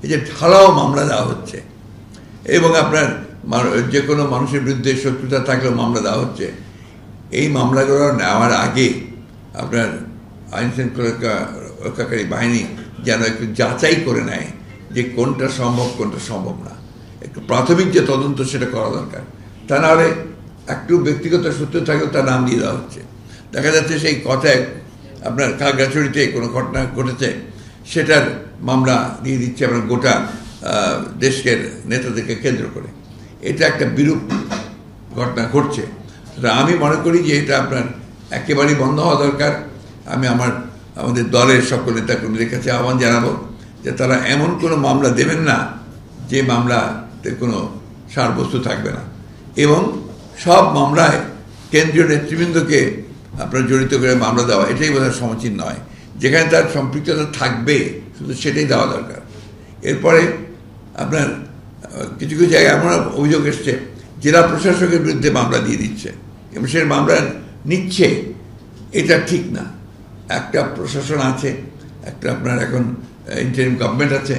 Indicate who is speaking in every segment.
Speaker 1: এই যে ঢালাও মামলা দেওয়া হচ্ছে এবং আপনার যে কোনো মানুষের বিরুদ্ধে শত্রুতা থাকলেও মামলা দেওয়া হচ্ছে, এই মামলাগুলো নেওয়ার আগে আপনার আইন শৃঙ্খলা রক্ষাকারী বাহিনী যেন একটু যাচাই করে নেয় যে কোনটা সম্ভব কোনটা সম্ভব না। একটু প্রাথমিক যে তদন্ত সেটা করা দরকার। তা নাহলে একটু ব্যক্তিগত সূত্র থাকলেও তার নাম দিয়ে দেওয়া হচ্ছে। দেখা যাচ্ছে সেই কথায় আপনার খাগড়াছড়িতে কোনো ঘটনা ঘটেছে, সেটার মামলা দিয়ে দিচ্ছে আপনার গোটা দেশের নেতাদেরকে কেন্দ্র করে। এটা একটা বিরূপ ঘটনা ঘটছে। আমি মনে করি যে এটা আপনার একেবারেই বন্ধ হওয়া দরকার। আমি আমাদের দলের সকল নেতাকর্মীদের কাছে আহ্বান জানাবো যে তারা এমন কোনো মামলা দেবেন না যে মামলাতে কোনো সারবস্তু থাকবে না, এবং সব মামলায় কেন্দ্রীয় নেতৃবৃন্দকে আপনার জড়িত করে মামলা দেওয়া এটাই বোধহয় সমীচীন নয়। যেখানে তার সম্পৃক্ততা থাকবে শুধু সেটাই দেওয়া দরকার। এরপরে আপনার কিছু কিছু জায়গায় এমন অভিযোগ এসছে জেলা প্রশাসকের বিরুদ্ধে মামলা দিয়ে দিচ্ছে এবং সে মামলা নিচ্ছে, এটা ঠিক না। একটা প্রশাসন আছে, একটা আপনার এখন ইন্টারিম গভর্নমেন্ট আছে,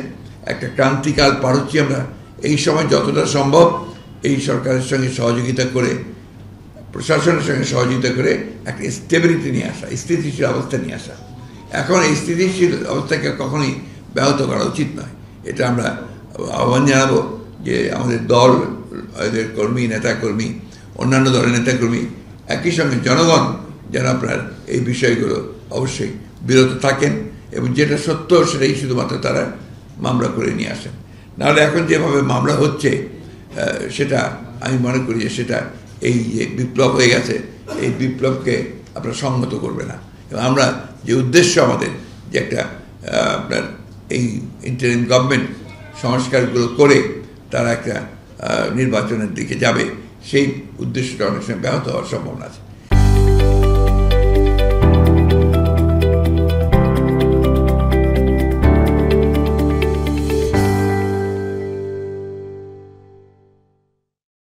Speaker 1: একটা ক্রান্তিকাল পার হচ্ছি আমরা। এই সময় যতটা সম্ভব এই সরকারের সঙ্গে সহযোগিতা করে, প্রশাসনের সঙ্গে সহযোগিতা করে একটা স্টেবিলিটি নিয়ে আসা, স্থিতিশীল অবস্থা নিয়ে আসা। এখন এই স্থিতিশীল অবস্থাকে কখনোই ব্যাহত করা উচিত নয়। এটা আমরা আহ্বান জানাবো যে আমাদের দল, এদের কর্মী, নেতাকর্মী, অন্যান্য দলের নেতাকর্মী, একই সঙ্গে জনগণ যেন আপনার এই বিষয়গুলো অবশ্যই বিরত থাকেন এবং যেটা সত্য সেটাই শুধুমাত্র তারা মামলা করে নিয়ে আসেন। নাহলে এখন যেভাবে মামলা হচ্ছে সেটা আমি মনে করি যে সেটা এই যে বিপ্লব হয়ে গেছে, এই বিপ্লবকে আপনার সংহত করবে না। এবং আমরা যে উদ্দেশ্য আমাদের যে একটা আপনার এই ইন্টারিম গভর্নমেন্ট সংস্কারগুলো করে তারা একটা নির্বাচনের দিকে যাবে, সেই উদ্দেশ্যটা অনেক সময় ব্যাহত হওয়ার সম্ভাবনা আছে।